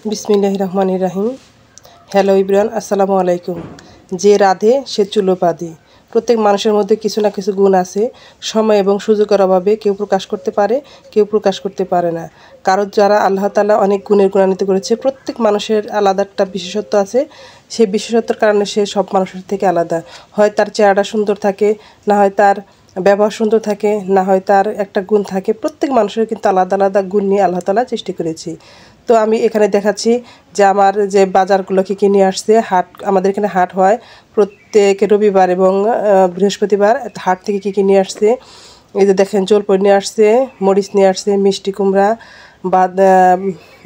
बिस्मिल्लाहिर रहमानिर रहीम। Hello Ibran, আসসালামু আলাইকুম। যে রাধে সে চুলো বাঁধে। প্রত্যেক মানুষের মধ্যে কিছু না কিছু গুণ আছে। সময় এবং সুযোগের অভাবে কেউ প্রকাশ করতে পারে, কেউ প্রকাশ করতে পারে না। কারো যারা আল্লাহ তাআলা অনেক গুণের গুণান্বিত করেছে, প্রত্যেক মানুষের আলাদা একটা বিশেষত্ব আছে। সেই বিশেষত্বের কারণে সে সব মানুষের থেকে আলাদা। হয় তার চেহারাটা সুন্দর থাকে, না হয় তার ব্যবহার সুন্দর থাকে, না হয় তার একটা গুণ থাকে। প্রত্যেক মানুষের কিন্তু আলাদা আলাদা গুণ নিয়ে আল্লাহ তাআলা সৃষ্টি করেছে। তো আমি এখানে দেখাচ্ছি যে আমার যে বাজারগুলো কী কী নিয়ে আসছে। হাট, আমাদের এখানে হাট হয় প্রত্যেক রবিবার এবং বৃহস্পতিবার। হাট থেকে কী কী নিয়ে আসছে এই যে দেখেন, জলপাই নিয়ে আসছে, মরিচ নিয়ে আসছে, মিষ্টি কুমড়া,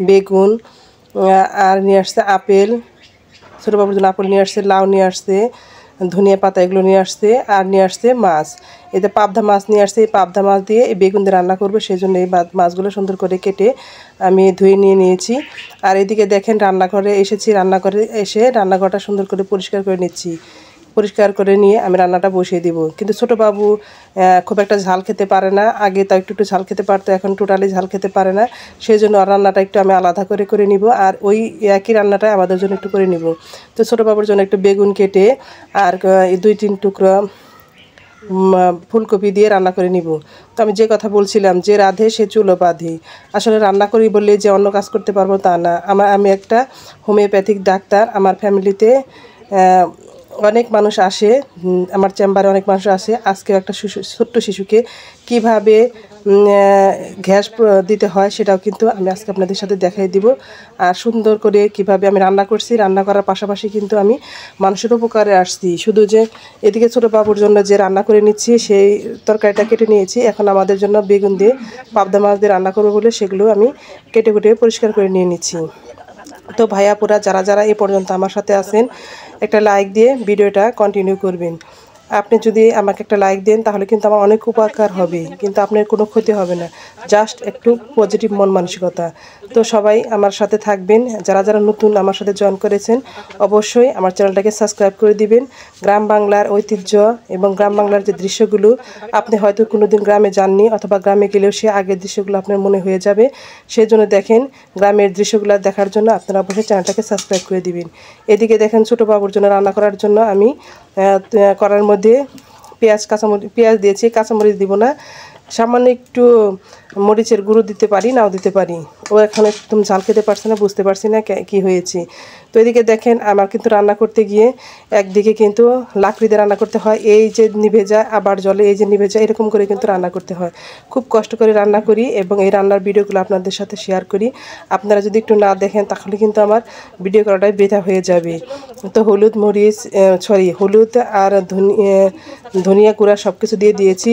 বেগুন, আর নিয়ে আসছে আপেল, ছোটো বাবুর জন্য আপেল নিয়ে আসছে, লাউ নিয়ে আসছে, ধনিয়া পাতা এগুলো নিয়ে আসছে, আর নিয়ে আসছে মাছ। এতে পাবদা মাছ নিয়ে আসছে। এই পাবদা মাছ দিয়ে এই বেগুন দিয়ে রান্না করবো, সেই জন্য এই মাছগুলো সুন্দর করে কেটে আমি ধুয়ে নিয়ে নিয়েছি। আর এদিকে দেখেন, রান্নাঘরে এসেছি। রান্নাঘরে এসে রান্নাঘরটা সুন্দর করে পরিষ্কার করে নিচ্ছি। পরিষ্কার করে নিয়ে আমি রান্নাটা বসিয়ে দিব। কিন্তু ছোটো বাবু খুব একটা ঝাল খেতে পারে না। আগে তাও একটু একটু ঝাল খেতে পারতো, এখন টোটালি ঝাল খেতে পারে না। সেই জন্য রান্নাটা একটু আমি আলাদা করে করে নিব, আর ওই একই রান্নাটা আমাদের জন্য একটু করে নিব। তো ছোটো বাবুর জন্য একটু বেগুন কেটে আর 2-3 টুকরো ফুলকপি দিয়ে রান্না করে নিব। তো আমি যে কথা বলছিলাম, যে রাধে সে চুলো বাঁধে। আসলে রান্না করি বললে যে অন্য কাজ করতে পারবো তা না। আমি একটা হোমিওপ্যাথিক ডাক্তার। আমার ফ্যামিলিতে অনেক মানুষ আসে, আমার চেম্বারে অনেক মানুষ আসে। আজকেও একটা ছোট্ট শিশুকে কিভাবে গ্যাস দিতে হয় সেটাও কিন্তু আমি আজকে আপনাদের সাথে দেখাই দিব। আর সুন্দর করে কিভাবে আমি রান্না করছি, রান্না করার পাশাপাশি কিন্তু আমি মানুষের উপকারে আসছি। শুধু যে এদিকে ছোটো বাবুর জন্য যে রান্না করে নিচ্ছি, সেই তরকারিটা কেটে নিয়েছি। এখন আমাদের জন্য বেগুন দিয়ে পাবদা মাছ দিয়ে রান্না করবো বলে সেগুলো আমি কেটে কুটে পরিষ্কার করে নিয়ে নিচ্ছি। তো ভাইয়াপুরা যারা যারা এ পর্যন্ত আমার সাথে আছেন, একটা লাইক দিয়ে ভিডিওটা কন্টিনিউ করবেন। আপনি যদি আমাকে একটা লাইক দেন তাহলে কিন্তু আমার অনেক উপকার হবে, কিন্তু আপনার কোনো ক্ষতি হবে না। জাস্ট একটু পজিটিভ মন মানসিকতা। তো সবাই আমার সাথে থাকবেন। যারা যারা নতুন আমার সাথে জয়েন করেছেন, অবশ্যই আমার চ্যানেলটাকে সাবস্ক্রাইব করে দিবেন। গ্রাম বাংলার ঐতিহ্য এবং গ্রাম বাংলার যে দৃশ্যগুলো, আপনি হয়তো কোনো দিন গ্রামে যাননি, অথবা গ্রামে গেলেও সে আগের দৃশ্যগুলো আপনার মনে হয়ে যাবে। সেই জন্য দেখেন, গ্রামের দৃশ্যগুলো দেখার জন্য আপনারা অবশ্যই চ্যানেলটাকে সাবস্ক্রাইব করে দিবেন। এদিকে দেখেন, ছোটো বাবুর জন্য রান্না করার জন্য আমি কড়াইয়ের মধ্যে পেঁয়াজ দিয়েছি। কাঁচামরিচ দিব না, সামান্য একটু মরিচের গুঁড়ো দিতে পারি, নাও দিতে পারি। ও এখন একদম ঝাল খেতে পারছে না, বুঝতে পারছি না কি হয়েছে। তো এদিকে দেখেন, আমার কিন্তু রান্না করতে গিয়ে একদিকে কিন্তু লাকড়িতে রান্না করতে হয়। এই যে নিভে যায়, আবার জলে এই যে নিভে যায়, এরকম করে কিন্তু রান্না করতে হয়। খুব কষ্ট করে রান্না করি এবং এই রান্নার ভিডিওগুলো আপনাদের সাথে শেয়ার করি। আপনারা যদি একটু না দেখেন তাহলে কিন্তু আমার ভিডিও করাটাই বৃথা হয়ে যাবে। তো হলুদ আর ধনিয়া গুঁড়া সব কিছু দিয়ে দিয়েছি।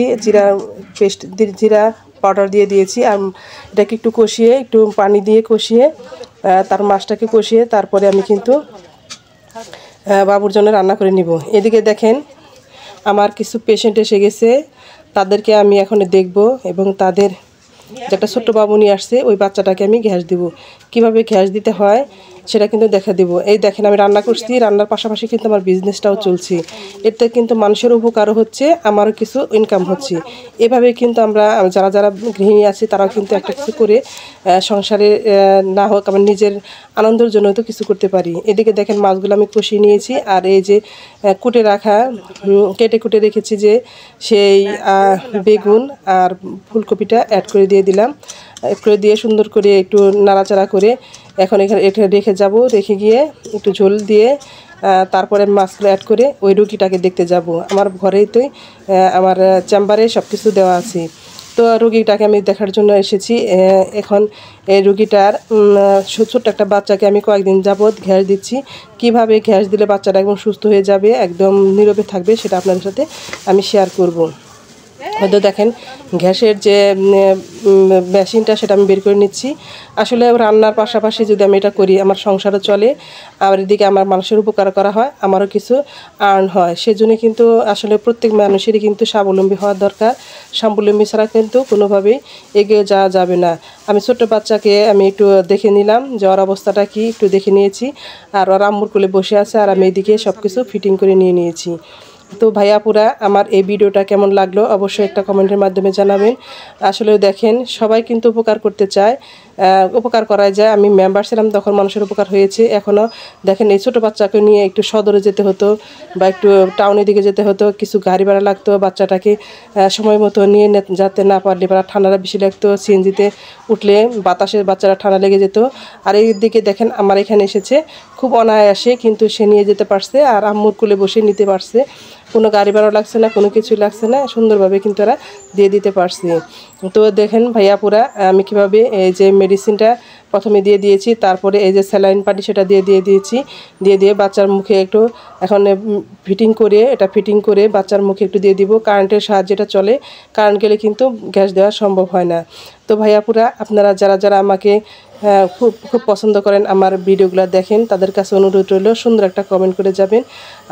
জিরা পাউডার দিয়ে দিয়েছি। আর এটাকে একটু কষিয়ে, একটু পানি দিয়ে কষিয়ে, তার মাছটাকে কষিয়ে তারপরে আমি কিন্তু বাবুর জন্য রান্না করে নিব। এদিকে দেখেন, আমার কিছু পেশেন্ট এসে গেছে, তাদেরকে আমি এখন দেখব এবং তাদের যে একটা ছোট্ট বাবু নিয়ে আসছে, ওই বাচ্চাটাকে আমি গ্যাস দিব। কিভাবে গ্যাস দিতে হয় সেটা কিন্তু দেখা দিব। এই দেখেন, আমি রান্না করছি, রান্নার পাশাপাশি কিন্তু আমার বিজনেসটাও চলছে। এতে কিন্তু মানুষের উপকারও হচ্ছে, আমারও কিছু ইনকাম হচ্ছে। এভাবে কিন্তু আমরা যারা যারা গৃহিণী আছি তারাও কিন্তু একটা কিছু করে সংসারে না হোক, আমার নিজের আনন্দের জন্য তো কিছু করতে পারি। এদিকে দেখেন, মাছগুলো আমি কষিয়ে নিয়েছি। আর এই যে কেটে কুটে রেখেছি যে সেই বেগুন আর ফুলকপিটা অ্যাড করে দিয়ে দিলাম। করে দিয়ে সুন্দর করে একটু নাড়াচাড়া করে এখন এখানে রেখে যাব। রেখে গিয়ে একটু ঝোল দিয়ে তারপরে মাছগুলো অ্যাড করে ওই রুগীটাকে দেখতে যাব। আমার ঘরেই তো আমার চেম্বারে সব কিছু দেওয়া আছে। তো রুগীটাকে আমি দেখার জন্য এসেছি। এখন এই রুগীটার ছোট্ট একটা বাচ্চাকে আমি কয়েকদিন যাবৎ গ্যাস দিচ্ছি। কিভাবে গ্যাস দিলে বাচ্চাটা একদম সুস্থ হয়ে যাবে, একদম নীরবে থাকবে, সেটা আপনাদের সাথে আমি শেয়ার করব। হয়তো দেখেন, গ্যাসের যে মেশিনটা সেটা আমি বের করে নিচ্ছি। আসলে রান্নার পাশাপাশি যদি আমি এটা করি, আমার সংসারও চলে, আর এদিকে আমার মানুষের উপকার করা হয়, আমারও কিছু আর্ন হয়। সেজন্য কিন্তু আসলে প্রত্যেক মানুষেরই কিন্তু স্বাবলম্বী হওয়ার দরকার। স্বাবলম্বী ছাড়া কিন্তু কোনোভাবেই এগিয়ে যাওয়া যাবে না। আমি ছোট্ট বাচ্চাকে আমি একটু দেখে নিলাম যে ওর অবস্থাটা কি, একটু দেখে নিয়েছি। আর ওর আম্মুর কোলে বসে আছে, আর আমি এদিকে সব কিছু ফিটিং করে নিয়ে নিয়েছি। তো ভাইয়াপুরা, আমার এই ভিডিওটা কেমন লাগলো অবশ্যই একটা কমেন্টের মাধ্যমে জানাবেন। আসলে দেখেন, সবাই কিন্তু উপকার করতে চায়। উপকার করা যায়। আমি মেম্বার ছিলাম তখন মানুষের উপকার হয়েছে। এখনও দেখেন এই ছোটো বাচ্চাকে নিয়ে একটু সদরে যেতে হতো বা একটু টাউনের দিকে যেতে হতো, কিছু গাড়ি ভাড়া লাগতো, বাচ্চাটাকে সময় মতো নিয়ে যেতে না পারলে বা ঠান্ডাটা বেশি লাগতো, সিএনজিতে উঠলে বাতাসে বাচ্চারা ঠান্ডা লেগে যেত। আর এই দিকে দেখেন আমার এখানে এসেছে খুব অনায়াসে, কিন্তু সে নিয়ে যেতে পারছে আর আম্মুর কোলে বসে নিতে পারছে। কোনো গাড়ি ভাড়া লাগছে না, কোনো কিছুই লাগছে না, সুন্দরভাবে কিন্তু এরা দিয়ে দিতে পারছে। তো দেখেন ভাইয়া পুরা আমি কীভাবে এই যে মেডিসিনটা প্রথমে দিয়ে দিয়েছি, তারপরে এই যে স্যালাইন পানি সেটা দিয়েছি, দিয়ে বাচ্চার মুখে একটু এখন ফিটিং করে বাচ্চার মুখে একটু দিয়ে দিব। কারেন্টের সাহায্যে এটা চলে, কারেন্ট গেলে কিন্তু গ্যাস দেওয়া সম্ভব হয় না। তো ভাইয়াপুরা আপনারা যারা আমাকে খুব পছন্দ করেন, আমার ভিডিওগুলো দেখেন, তাদের কাছে অনুরোধ রইল সুন্দর একটা কমেন্ট করে যাবেন।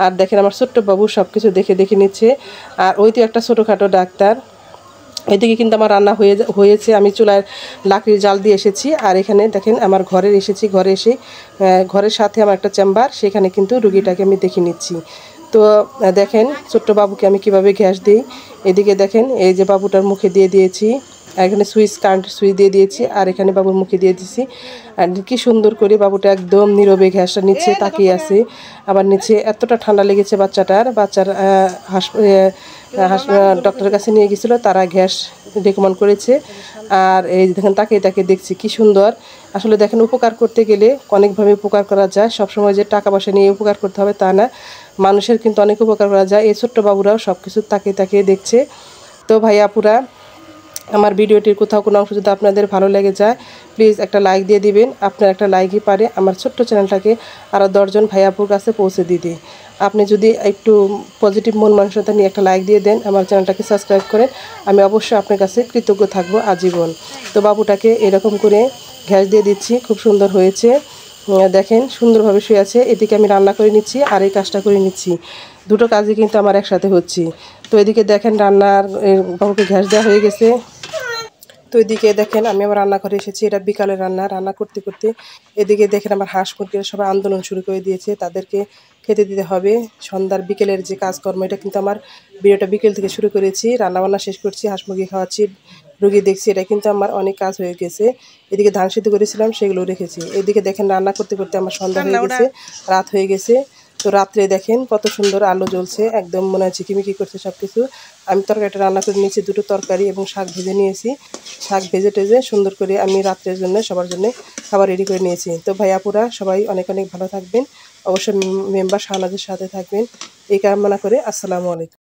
আর দেখেন আমার ছোট্ট বাবু সব কিছু দেখে নিচ্ছে। আর ওই তো একটা ছোটোখাটো ডাক্তার, এদিকে কিন্তু আমার রান্না হয়েছে। আমি চুলায় লাকড়ির জাল দিয়ে এসেছি। আর এখানে দেখেন আমার ঘরে এসে ঘরের সাথে আমার একটা চেম্বার, সেখানে কিন্তু রুগীটাকে আমি দেখে নিচ্ছি। তো দেখেন ছোট্ট বাবুকে আমি কিভাবে গ্যাস দিই। এদিকে দেখেন এই যে বাবুটার মুখে দিয়ে দিয়েছি, আর এখানে কারেন্টের সুইচ দিয়ে দিয়েছি, আর এখানে বাবুর মুখে দিয়ে দিয়েছি। আর কি সুন্দর করে বাবুটা একদম নীরবে গ্যাসটা নিচ্ছে, তাকিয়ে আছে। আবার নিচে এতটা ঠান্ডা লেগেছে বাচ্চার ডক্টরের কাছে নিয়ে গেছিলো, তারা গ্যাস রেকমেন্ড করেছে। আর এই দেখেন তাকিয়ে দেখছি কি সুন্দর। আসলে দেখেন উপকার করতে গেলে অনেকভাবে উপকার করা যায়, সবসময় যে টাকা পয়সা নিয়ে উপকার করতে হবে তা না, মানুষের কিন্তু অনেক উপকার করা যায়। এই ছোট্ট বাবুরাও সব কিছু তাকিয়ে দেখছে। তো ভাই আপুরা আমার ভিডিওটির কোথাও কোনো অংশ যদি আপনাদের ভালো লেগে যায়, প্লিজ একটা লাইক দিয়ে দিবেন। আপনার একটা লাইকই পারে আমার ছোট্ট চ্যানেলটাকে আরও 10 জন ভাই আপুর কাছে পৌঁছে দিতে। আপনি যদি একটু পজিটিভ মন মানসিকতা নিয়ে একটা লাইক দিয়ে দেন, আমার চ্যানেলটাকে সাবস্ক্রাইব করেন, আমি অবশ্যই আপনার কাছে কৃতজ্ঞ থাকবো আজীবন। তো বাবুটাকে এরকম করে গ্যাস দিয়ে দিচ্ছি, খুব সুন্দর হয়েছে। দেখেন সুন্দরভাবে শুয়ে আছে। এদিকে আমি রান্না করে নিচ্ছি আর এই কাজটা করে নিচ্ছি, দুটো কাজই কিন্তু আমার একসাথে হচ্ছে। তো এদিকে দেখেন বাবুকে গ্যাস দেওয়া হয়ে গেছে। তো এদিকে দেখেন আমি আমার রান্না করে এসেছি, এটা বিকালে রান্না করতে এদিকে দেখেন আমার হাঁস মুরগিরা সবাই আন্দোলন শুরু করে দিয়েছে, তাদেরকে খেতে দিতে হবে। সন্ধ্যার বিকেলের যে কাজকর্ম, এটা কিন্তু আমার ভিডিওটা বিকেল থেকে শুরু করেছি, রান্নাবান্না শেষ করছি, হাঁস মুরগি খাওয়াচ্ছি, রুগী দেখছি, এটা কিন্তু আমার অনেক কাজ হয়ে গেছে। এদিকে ধান সিদ্ধ করেছিলাম, সেগুলো রেখেছি। এদিকে দেখেন রান্না করতে আমার সন্ধ্যা হয়ে গেছে, রাত হয়ে গেছে। তো রাত্রে দেখেন কত সুন্দর আলো জ্বলছে, একদম মনে হয় ঝিকিমিকি করছে সব কিছু। আমি তরকারিটা রান্না করে নিয়েছি, দুটো তরকারি এবং শাক ভেজে নিয়েছি। শাক ভেজে টেজে সুন্দর করে আমি রাত্রের জন্য সবার জন্য খাবার রেডি করে নিয়েছি। তো ভাই আপুরা সবাই অনেক ভালো থাকবেন, অবশ্যই মেম্বার শাহনাজের সাথে থাকবেন, এই কামনা করে আসসালামু আলাইকুম।